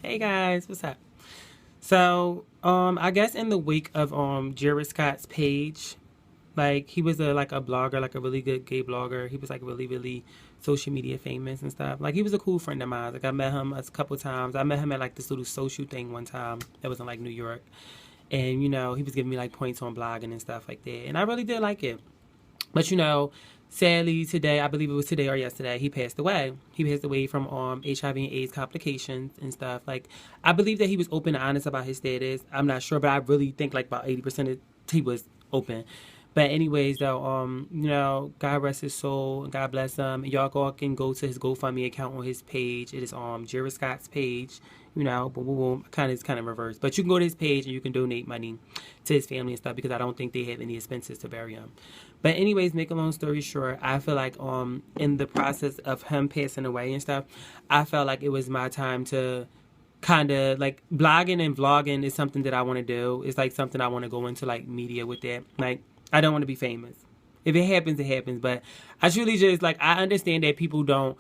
Hey guys, what's up? So, I guess in the wake of Jarrett Scott's page, like he was a blogger, like a really good gay blogger. He was like really social media famous and stuff. Like he was a cool friend of mine. Like I met him a couple times. I met him at like this little social thing one time that was in like New York, and he was giving me like points on blogging and stuff like that, and I really did like it. But sadly today, I believe it was today or yesterday, he passed away. He passed away from HIV and AIDS complications and stuff. Like I believe that he was open and honest about his status. I'm not sure, but I really think like about 80% of he was open. But anyways, though, God rest his soul and God bless him. Y'all all can go to his GoFundMe account on his page. It is Jarret Scott's page. Boom, boom, boom. It's kind of reversed, but you can go to his page and you can donate money to his family and stuff because I don't think they have any expenses to bury him. But anyways, make a long story short, I feel like in the process of him passing away and stuff, I felt like it was my time to kind of like blogging and vlogging is something that I want to do. It's like something I want to go into like media with that. Like I don't want to be famous. If it happens, it happens. But I truly just like I understand that people don't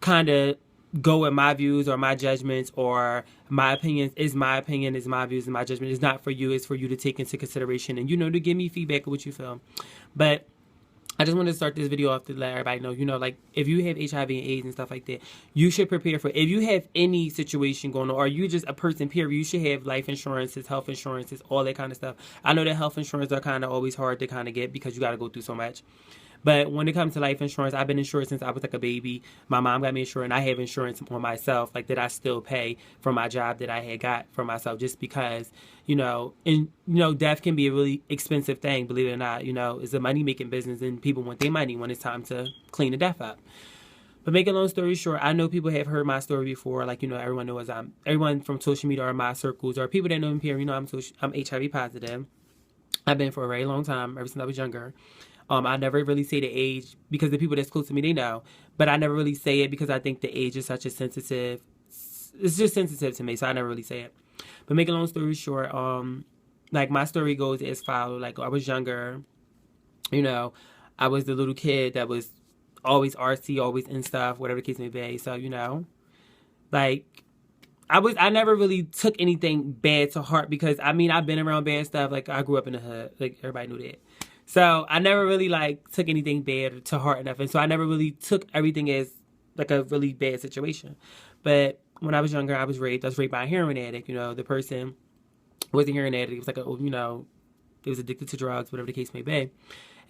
kind of go with my views or my judgments or my opinions. Is my opinion, is my views, and my judgment. It's not for you. It's for you to take into consideration and to give me feedback of what you feel. But I just want to start this video off to let everybody know, like if you have HIV and AIDS and stuff like that, you should prepare for it. If you have any situation going on or you just a person, period, you should have life insurances, health insurances, all that kind of stuff. I know that health insurance are kind of always hard to kind of get because you got to go through so much. But when it comes to life insurance, I've been insured since I was like a baby. My mom got me insured, and I have insurance on myself, like that I still pay for my job that I had got for myself, just because, death can be a really expensive thing, believe it or not. It's a money making business, and people want their money when it's time to clean the death up. But make a long story short, I know people have heard my story before. Like, everyone knows everyone from social media or my circles or people that know me here, I'm HIV positive. I've been for a very long time, ever since I was younger. I never really say the age because the people that's close to me, they know. But I never really say it because I think the age is such a sensitive, it's just sensitive to me, so I never really say it. But make a long story short, like my story goes as follows. Like I was younger, I was the little kid that was always artsy, always in stuff, whatever the case may be. So, like I never really took anything bad to heart because, I've been around bad stuff. Like, I grew up in the hood. Like, everybody knew that. So, I never really, took anything bad to heart enough. And so, I never really took everything as, like, a really bad situation. But when I was younger, I was raped. I was raped by a heroin addict. The person was a heroin addict. It was like it was addicted to drugs, whatever the case may be.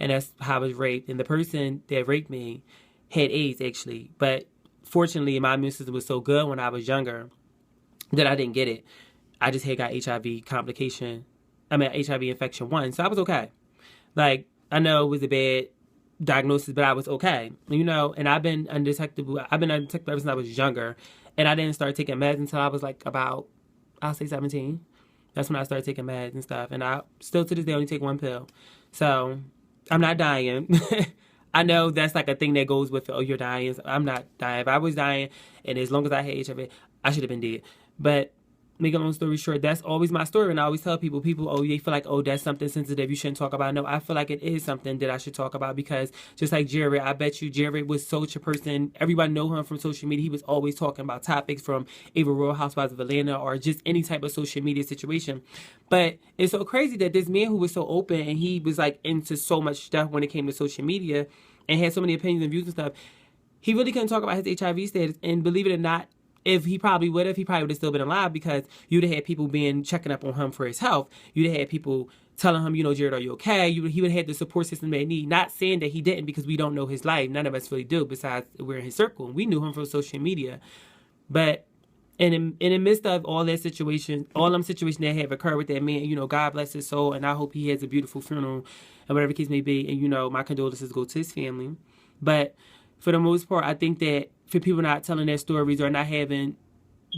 And that's how I was raped. And the person that raped me had AIDS, actually. But fortunately, my immune system was so good when I was younger that I didn't get it. I just had got HIV infection 1. So I was okay. Like, I know it was a bad diagnosis, but I was okay. And I've been undetectable ever since I was younger. And I didn't start taking meds until I was like about, I'll say 17. That's when I started taking meds and stuff. And I still to this day only take 1 pill. So I'm not dying. I know that's like a thing that goes with, oh, you're dying. I'm not dying. If I was dying, and as long as I had HIV, I should have been dead. But make a long story short, that's always my story. And I always tell people, they feel like, oh, that's something sensitive you shouldn't talk about. No, I feel like it is something that I should talk about because just like Jarrett, I bet you Jarrett was such a person. Everybody know him from social media. He was always talking about topics from either Real Housewives of Atlanta or just any type of social media situation. But it's so crazy that this man who was so open and he was like into so much stuff when it came to social media and had so many opinions and views and stuff, he really couldn't talk about his HIV status. And believe it or not, if he probably would have still been alive because you'd have had people checking up on him for his health. You'd have had people telling him, Jarrett, are you okay? He would have had the support system that he need. Not saying that he didn't because we don't know his life. None of us really do besides we're in his circle. We knew him from social media. But in the midst of all that situation, all them situations that have occurred with that man, God bless his soul. And I hope he has a beautiful funeral and whatever the case may be. And, my condolences go to his family. But for the most part, I think that for people not telling their stories or not having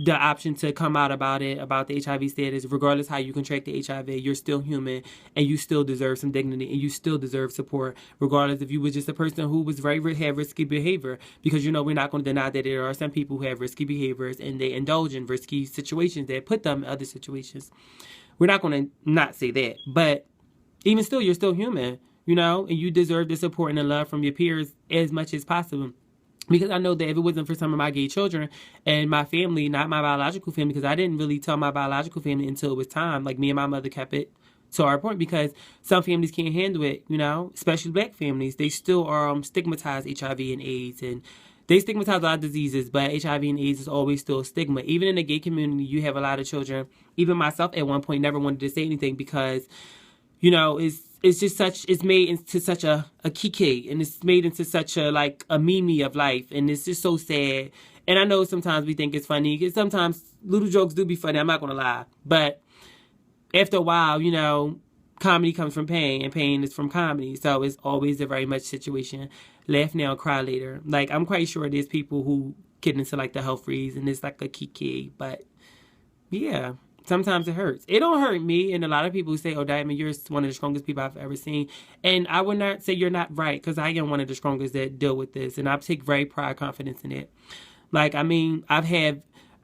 the option to come out about it, about the HIV status, regardless how you contract the HIV, you're still human and you still deserve some dignity and you still deserve support, regardless if you were just a person who was have risky behavior. Because, we're not going to deny that there are some people who have risky behaviors and they indulge in risky situations that put them in other situations. We're not going to not say that. But even still, you're still human, and you deserve the support and the love from your peers as much as possible. Because I know that if it wasn't for some of my gay children and my family, not my biological family, because I didn't really tell my biological family until it was time. Like me and my mother kept it to our point because some families can't handle it, you know, especially black families. They still are stigmatized HIV and AIDS, and they stigmatize a lot of diseases, but HIV and AIDS is always still a stigma. Even in the gay community, you have a lot of children. Even myself at one point never wanted to say anything because, you know, it's just such, it's made into such a kiki, and it's made into such a like a meme of life, and it's just so sad. And I know sometimes we think it's funny because sometimes little jokes do be funny, I'm not gonna lie, but after a while, you know, comedy comes from pain and pain is from comedy, so it's always a very much situation, laugh now cry later. Like I'm quite sure there's people who get into like the health freeze and it's like a kiki, but yeah, sometimes it hurts. It don't hurt me, and a lot of people say, "Oh, Diamond, you're one of the strongest people I've ever seen." And I would not say you're not right, because I am one of the strongest that deal with this, and I take very pride, confidence in it. Like, I mean, I've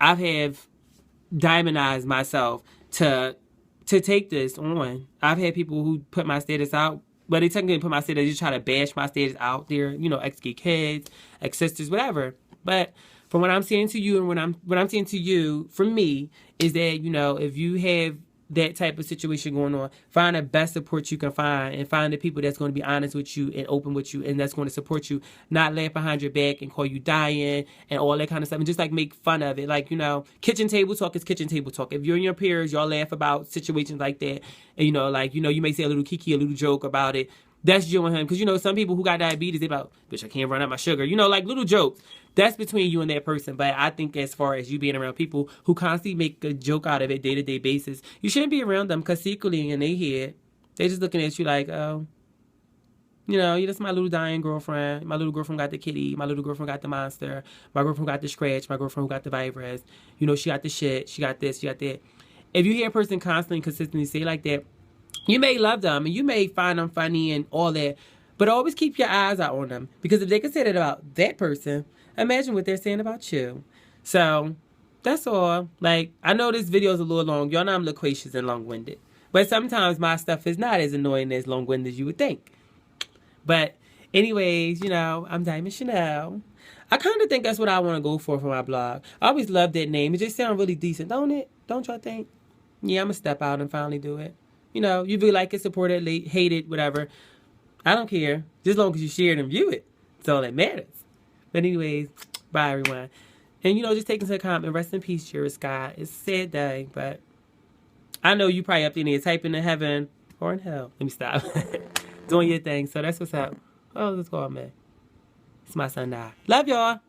diamondized myself to take this on. I've had people who put my status out, but they technically put my status, just try to bash my status out there. You know, ex-gay kids, ex-sisters, whatever. But from what I'm saying to you, and what I'm saying to you, from me, is that, you know, if you have that type of situation going on, find the best support you can find, and find the people that's going to be honest with you and open with you and that's going to support you, not laugh behind your back and call you dying and all that kind of stuff, and just like make fun of it. Like, you know, kitchen table talk is kitchen table talk. If you and your peers, y'all laugh about situations like that, and, you know, like, you know, you may say a little kiki, a little joke about it. That's you and him. Because, you know, some people who got diabetes, they about, bitch, I can't run out my sugar. You know, like little jokes. That's between you and that person. But I think as far as you being around people who constantly make a joke out of it day-to-day basis, you shouldn't be around them, because secretly in their head, they're just looking at you like, oh, you know, you're just my little dying girlfriend. My little girlfriend got the kitty. My little girlfriend got the monster. My girlfriend got the scratch. My girlfriend who got the virus. You know, she got the shit. She got this. She got that. If you hear a person constantly, consistently say like that, you may love them and you may find them funny and all that, but always keep your eyes out on them, because if they can say that about that person, imagine what they're saying about you. So that's all. Like, I know this video is a little long. Y'all know I'm loquacious and long-winded, but sometimes my stuff is not as annoying as long-winded as you would think. But anyways, you know, I'm Diamond Chanel. I kind of think that's what I want to go for my blog. I always loved that name. It just sounds really decent, don't it? Don't y'all think? Yeah, I'm going to step out and finally do it. You know, you really like it, support it, hate it, whatever. I don't care. Just as long as you share it and view it. That's all that matters. But anyways, bye everyone. And, you know, just take into account, and rest in peace, Jarrett Scott. It's a sad day, but I know you probably up in there typing in heaven or in hell. Let me stop. Doing your thing. So that's what's up. Oh, let's go, man. It's my son now. Love y'all.